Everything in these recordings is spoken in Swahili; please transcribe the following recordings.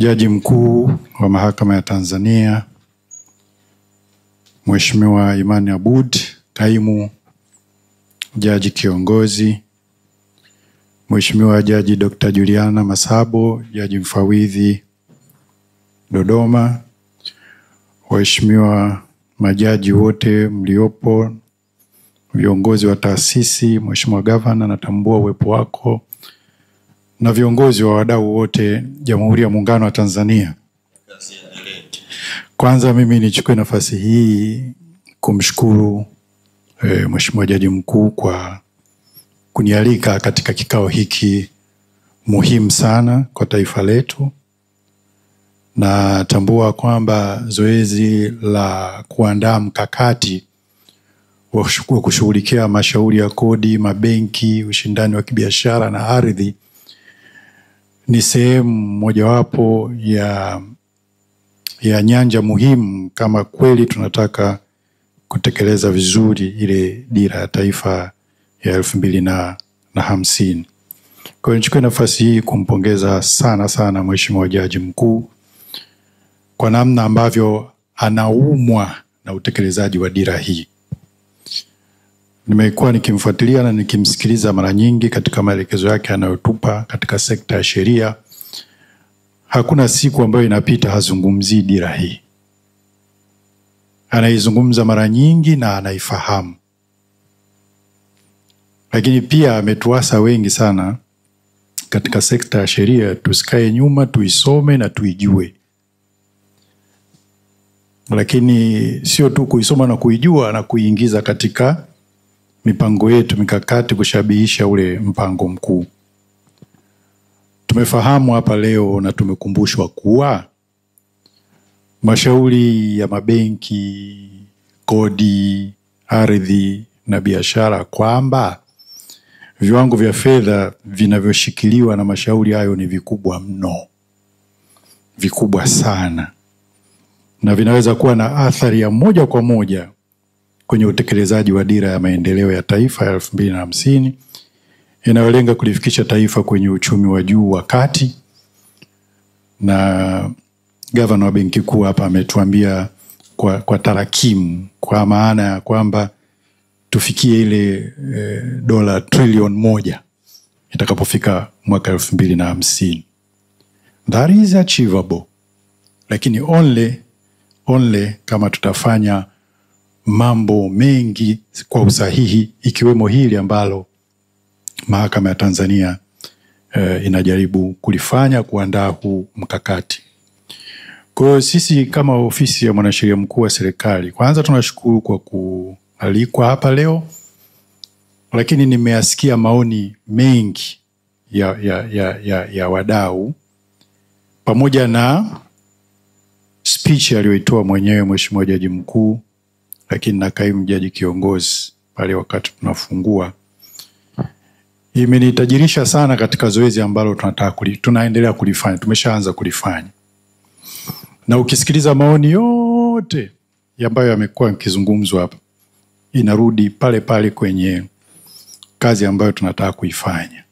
Jaji Mkuu wa Mahakama ya Tanzania, Mheshimiwa Imani Aboud, Kaimu Jaji Kiongozi, Mheshimiwa Jaji Dr. Juliana Masabo, Jaji Mfawidhi Dodoma, waheshimiwa majaji wote mliopo, viongozi wa taasisi, Mheshimiwa Gavana, natambua uwepo wako, na viongozi wa wadau wote Jamhuri ya Muungano wa Tanzania. Kwanza mimi nichukue nafasi hii kumshukuru Mheshimiwa Jaji Mkuu kwa kunialika katika kikao hiki muhimu sana kwa taifa letu. Na tambua kwamba zoezi la kuandaa mkakati wa kushughulikia mashauri ya kodi, mabenki, ushindani wa kibiashara na ardhi ni sehemu mojawapo ya nyanja muhimu kama kweli tunataka kutekeleza vizuri ile dira ya taifa ya 2050. Kwa hiyo nichukue nafasi hii kumpongeza sana Mheshimiwa Jaji Mkuu kwa namna ambavyo anaumwa na utekelezaji wa dira hii. Nimekuwa nikimfuatilia na nikimsikiliza mara nyingi katika maelekezo yake anayotupa katika sekta ya sheria. Hakuna siku ambayo inapita hazungumzii dira hii. Anaizungumza mara nyingi na anaifahamu. Lakini pia ametuasa wengi sana katika sekta ya sheria tusikae nyuma, tuisome na tuijue. Lakini sio tu kuisoma na kuijua na kuiingiza katika mipango yetu, mikakati, kushabihisha ule mpango mkuu. Tumefahamu hapa leo na tumekumbushwa kuwa mashauri ya mabenki, kodi, ardhi na biashara kwamba viwango vya fedha vinavyoshikiliwa na mashauri hayo ni vikubwa mno. Vikubwa sana. Na vinaweza kuwa na athari ya moja kwa moja kwenye utekelezaji wa dira ya maendeleo ya taifa ya 2050 inayolenga kulifikisha taifa kwenye uchumi wa juu wa kati. Na Gavana wa Benki Kuu hapa ametuambia kwa tarakimu, kwa maana ya kwamba tufikie ile dola trilioni 1 itakapofika mwaka 2050. That is achievable. Lakini only kama tutafanya mambo mengi kwa usahihi, ikiwemo hili ambalo Mahakama ya Tanzania inajaribu kulifanya, kuandaa huu mkakati. Kwa hiyo sisi kama ofisi ya Mwanasheria Mkuu wa Serikali, kwanza tunashukuru kwa kualikwa hapa leo, lakini nimeyasikia maoni mengi ya wadau pamoja na speech aliyoitoa mwenyewe Mheshimiwa Jaji Mkuu, lakini na Kaimu Jaji Kiongozi pale wakati tunafungua. Imenitajirisha sana katika zoezi ambalo tunaendelea kulifanya, tumeshaanza kulifanya. Na ukisikiliza maoni yote ambayo yamekuwa yakizungumzwa hapa, inarudi pale kwenye kazi ambayo tunataka kuifanya.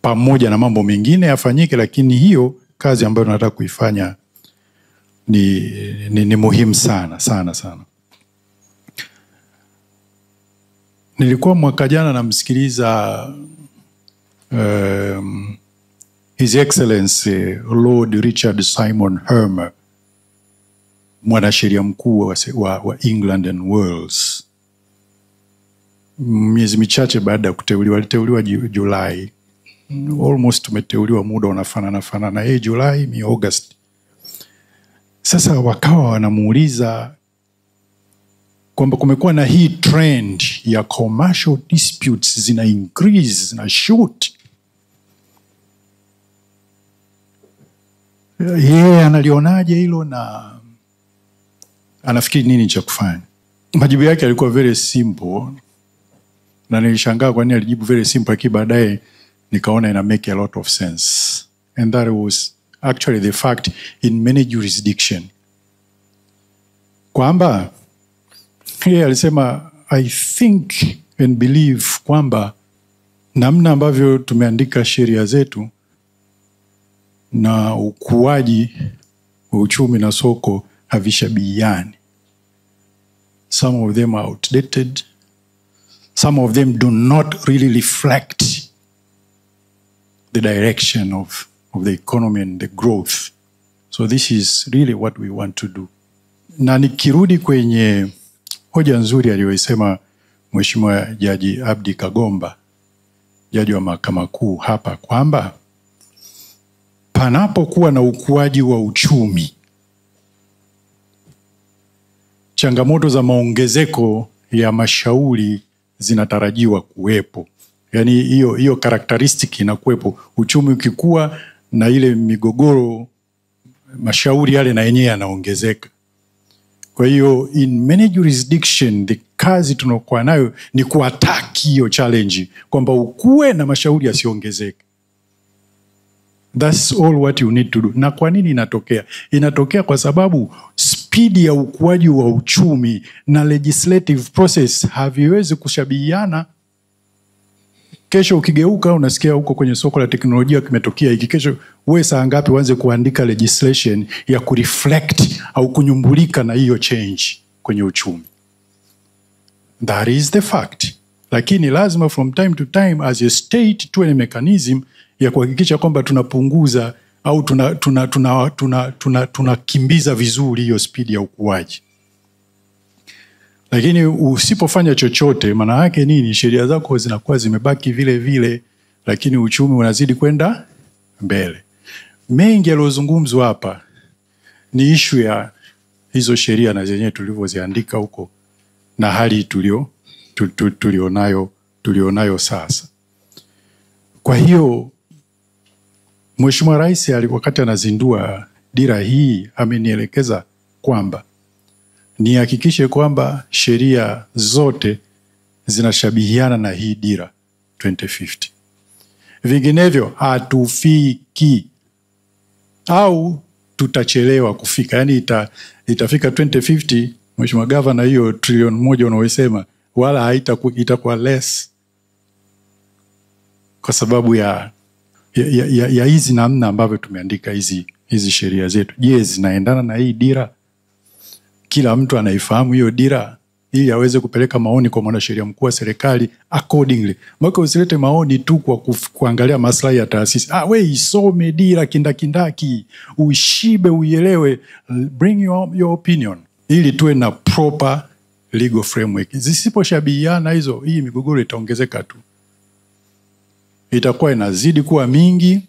Pamoja na mambo mengine yafanyike, lakini hiyo kazi ambayo tunataka kuifanya ni muhimu sana. Nilikuwa mwaka jana namsikiliza His Excellency Lord Richard Simon Hermer, mwanasheria mkuu wa England and Wales. Miezi michache baada ya kuteuliwa, aliteuliwa Julai. Almost tumeteuliwa muda unafanana Julai, mi August. Sasa wakawa wanamuuliza kwamba kumekuwa na hii trend ya commercial disputes zina increase, zina shoot. Yeye analionaje hilo na anafikiri nini cha kufanya? Majibu yake yalikuwa very simple, na nilishangaa kwa nini alijibu very simple, lakini baadaye nikaona ina make a lot of sense. And that was actually the fact in many jurisdiction. Kwamba yeye alisema I think and believe kwamba namna ambavyo tumeandika sheria zetu na ukuaji wa uchumi na soko havishabihiani. Some of them are outdated. Some of them do not really reflect the direction of the economy and the growth. So this is really what we want to do. Na nikirudi kwenye hoja nzuri aliyoisema Mheshimiwa Jaji Abdi Kagomba, jaji wa Mahakama Kuu hapa, kwamba panapokuwa na ukuaji wa uchumi, changamoto za maongezeko ya mashauri zinatarajiwa kuwepo. Yani hiyo characteristic inakuwepo. Uchumi ukikua na ile migogoro, mashauri yale na yenyewe yanaongezeka. Kwa hiyo in many jurisdiction, the kazi tunayokuwa nayo ni kuataki hiyo challenge, kwamba ukue na mashauri yasiongezeke. That's all what you need to do. Na kwa nini inatokea? Inatokea kwa sababu speed ya ukuaji wa uchumi na legislative process haviwezi kushabihiana. Kesho ukigeuka unasikia huko kwenye soko la teknolojia kimetokea hiki. Kesho wewe saa ngapi uanze kuandika legislation ya kureflect au kunyumbulika na hiyo change kwenye uchumi? That is the fact. Lakini lazima from time to time as a state tuwe na mechanism ya kuhakikisha kwamba tunapunguza au tunakimbiza vizuri hiyo speed ya ukuaji. Lakini usipofanya chochote, maana yake nini? Sheria zako zinakuwa zimebaki vile vile, lakini uchumi unazidi kwenda mbele. Mengi yaliyozungumzwa hapa ni issue ya hizo sheria na zenyewe tulivyoziandika huko na hali tulionayo sasa. Kwa hiyo Mheshimiwa Rais wakati anazindua dira hii amenielekeza kwamba nihakikishe kwamba sheria zote zinashabihiana na hii dira 2050. Vinginevyo hatufiki au tutachelewa kufika. Yani itafika 2050, Mheshimiwa Governor, hiyo trilioni 1 unaoisema wala itakuwa less, kwa sababu ya hizi namna ambavyo tumeandika hizi sheria zetu. Je, zinaendana na hii dira? Kila mtu anaifahamu hiyo dira ili aweze kupeleka maoni kwa mwanasheria mkuu wa serikali accordingly. Mwaka usilete maoni tu kwa kuangalia maslahi ya taasisi. We isome dira kindakindaki, uishibe, uielewe, bring your opinion ili tuwe na proper legal framework. Zisiposhabihiana hizo, hii migogoro itaongezeka tu. Itakuwa inazidi kuwa mingi,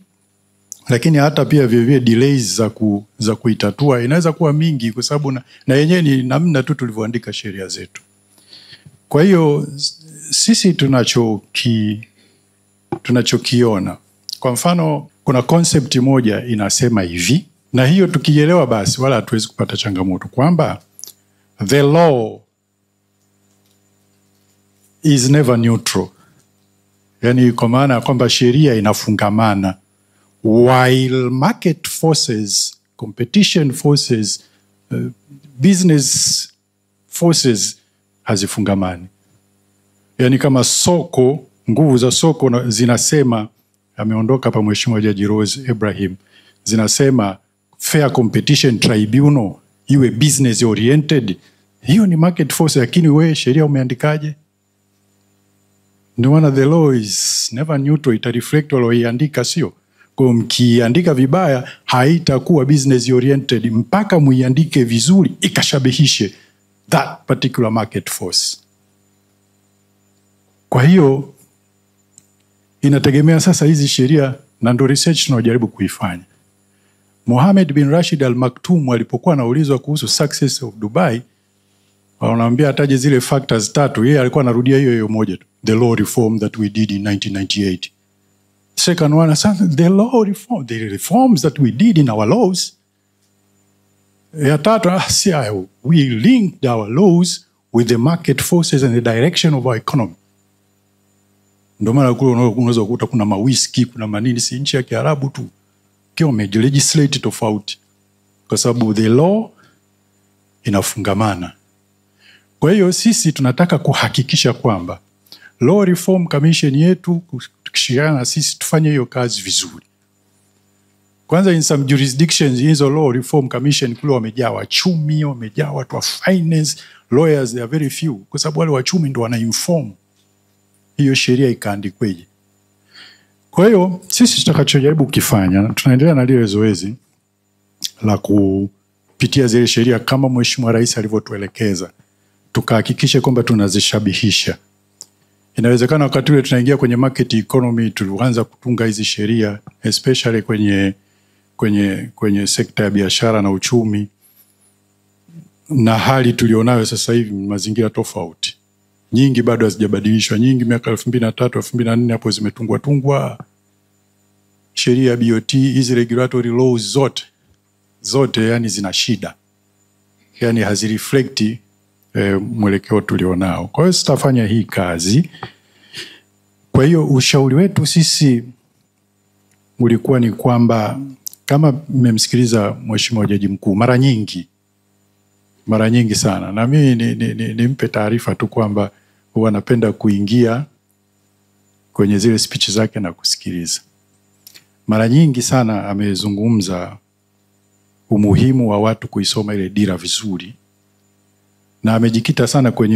lakini hata pia vile delays za kuitatua inaweza kuwa mingi, kwa sababu na yenyewe ni namna tu tulivyoandika sheria zetu. Kwa hiyo sisi tunachokiona, kwa mfano kuna concept moja inasema hivi, na hiyo tukielewa basi wala hatuwezi kupata changamoto, kwamba the law is never neutral. Yani kwa maana kwamba sheria inafungamana, while market forces, competition forces, business forces hazifungamani. Yani kama soko, nguvu za soko zinasema, ameondoka hapa Mheshimiwa Jaji Rose Ibrahim, zinasema Fair Competition Tribunal iwe business oriented, hiyo ni market force. Lakini wewe sheria umeandikaje? Ndio maana the law is never neutral, ita reflect walioiandika, sio? Kwa mkiandika vibaya haitakuwa business oriented mpaka muiandike vizuri ikashabihishe that particular market force. Kwa hiyo inategemea sasa hizi sheria, na ndio research tunajaribu kuifanya. Mohammed bin Rashid Al Maktoum alipokuwa anaulizwa kuhusu success of Dubai, wanaambia ataje zile factors 3, yeye alikuwa anarudia hiyo moja tu, the law reform that we did in 1998. Second one, the law reform, the reforms that we did in our laws. Ya tatu, we linked our laws with the market forces and the direction of our economy. Ndio maana unaweza kukuta kuna mawhisky, kuna manini, si nchi ya Kiarabu tu kio legislate tofauti, kwa sababu the law inafungamana. Kwa hiyo sisi tunataka kuhakikisha kwamba Law Reform Commission yetu tukishirikiana na sisi tufanye hiyo kazi vizuri. Kwanza in some jurisdictions, hizo law reform commission kule wamejaa wachumi, wamejaa watu wa finance, lawyers they are very few, kwa sababu wale wachumi ndio wana inform hiyo sheria ikaandikweje. Kwa hiyo sisi tutakachojaribu kukifanya, tunaendelea na lile zoezi la kupitia zile sheria kama Mheshimiwa Rais alivyotuelekeza, tukahakikisha kwamba tunazishabihisha. Inawezekana wakati ule tunaingia kwenye market economy tulianza kutunga hizi sheria especially kwenye sekta ya biashara na uchumi, na hali tulionayo sasa hivi mazingira tofauti. Nyingi bado hazijabadilishwa, nyingi miaka 2003 2004 hapo zimetungwa sheria ya BOT, hizi regulatory laws zote yani zina shida, yani hazireflecti mwelekeo tulionao. Kwa hiyo tutafanya hii kazi. Kwa hiyo ushauri wetu sisi ulikuwa ni kwamba, kama mmemsikiliza Mheshimiwa Jaji Mkuu mara nyingi sana, na mimi nimpe taarifa tu kwamba huwa napenda kuingia kwenye zile speech zake na kusikiliza. Mara nyingi sana amezungumza umuhimu wa watu kuisoma ile dira vizuri, na amejikita sana kwenye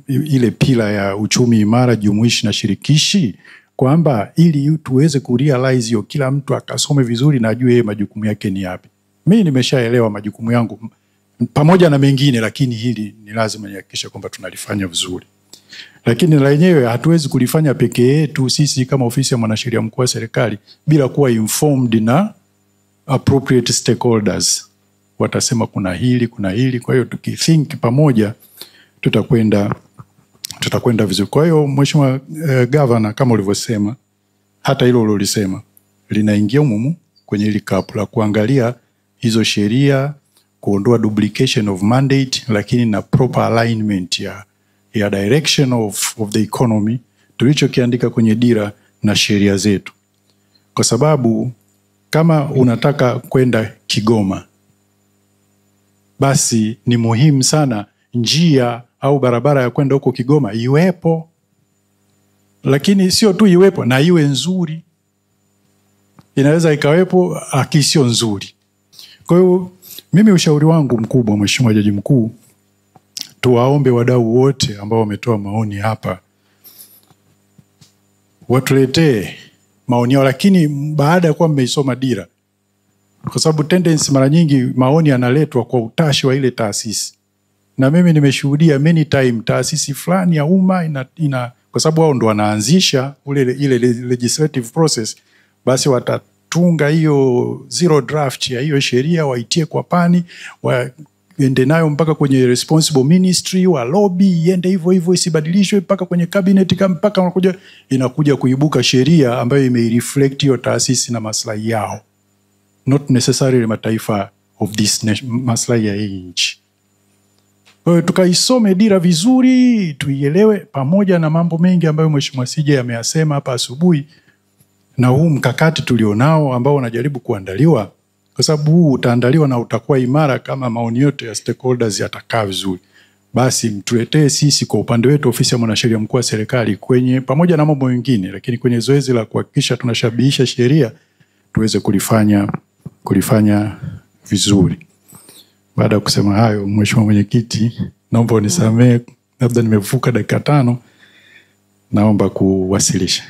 ile pila ya uchumi imara, jumuishi na shirikishi, kwamba ili tuweze kurealize hiyo kila mtu akasome vizuri na ajue yeye majukumu yake ni yapi. Mimi nimeshaelewa majukumu yangu pamoja na mengine, lakini hili ni lazima nihakikishe kwamba tunalifanya vizuri. Lakini lenyewe hatuwezi kulifanya peke yetu sisi kama ofisi ya mwanasheria mkuu wa serikali bila kuwa informed na appropriate stakeholders. Watasema kuna hili. Kwa hiyo tukithink pamoja tutakwenda vizuri. Kwa hiyo Mheshimiwa Governor, kama ulivyosema, hata hilo ulilisema linaingia umumu kwenye hili kapu la kuangalia hizo sheria, kuondoa duplication of mandate, lakini na proper alignment ya direction of the economy tulichokiandika kwenye dira na sheria zetu. Kwa sababu kama unataka kwenda Kigoma, basi ni muhimu sana njia au barabara ya kwenda huko Kigoma iwepo, lakini sio tu iwepo, na iwe nzuri. Inaweza ikawepo akisio nzuri. Kwa hiyo mimi ushauri wangu mkubwa, Mheshimiwa Jaji Mkuu, tuwaombe wadau wote ambao wametoa maoni hapa watuletee maoni yao, lakini baada ya kuwa mmeisoma dira, kwa sababu tendency mara nyingi maoni yanaletwa kwa utashi wa ile taasisi. Na mimi nimeshuhudia many time taasisi fulani ya umma kwa sababu wao ndo wanaanzisha ile legislative process, basi watatunga hiyo zero draft ya hiyo sheria, waitie kwa pani, waende nayo mpaka kwenye responsible ministry, wa lobby iende hivyo isibadilishwe mpaka kwenye cabinet, mpaka inakuja kuibuka sheria ambayo imereflect hiyo taasisi na maslahi yao, not necessarily mataifa of this nation, maslahi ya nchi. Kwa hiyo tukaisome dira vizuri, tuielewe, pamoja na mambo mengi ambayo Mheshimiwa CJ ameyasema hapa asubuhi, na huu mkakati tulionao ambao unajaribu kuandaliwa, kwa sababu huu utaandaliwa na utakuwa imara kama maoni yote ya stakeholders yatakaa vizuri. Basi mtuletee sisi kwa upande wetu ofisi ya mwanasheria mkuu wa serikali kwenye, pamoja na mambo mengine, lakini kwenye zoezi la kuhakikisha tunashabihisha sheria tuweze kulifanya vizuri. Baada ya kusema hayo, Mheshimiwa Mwenyekiti, naomba unisamehe labda nimevuka dakika 5, naomba kuwasilisha.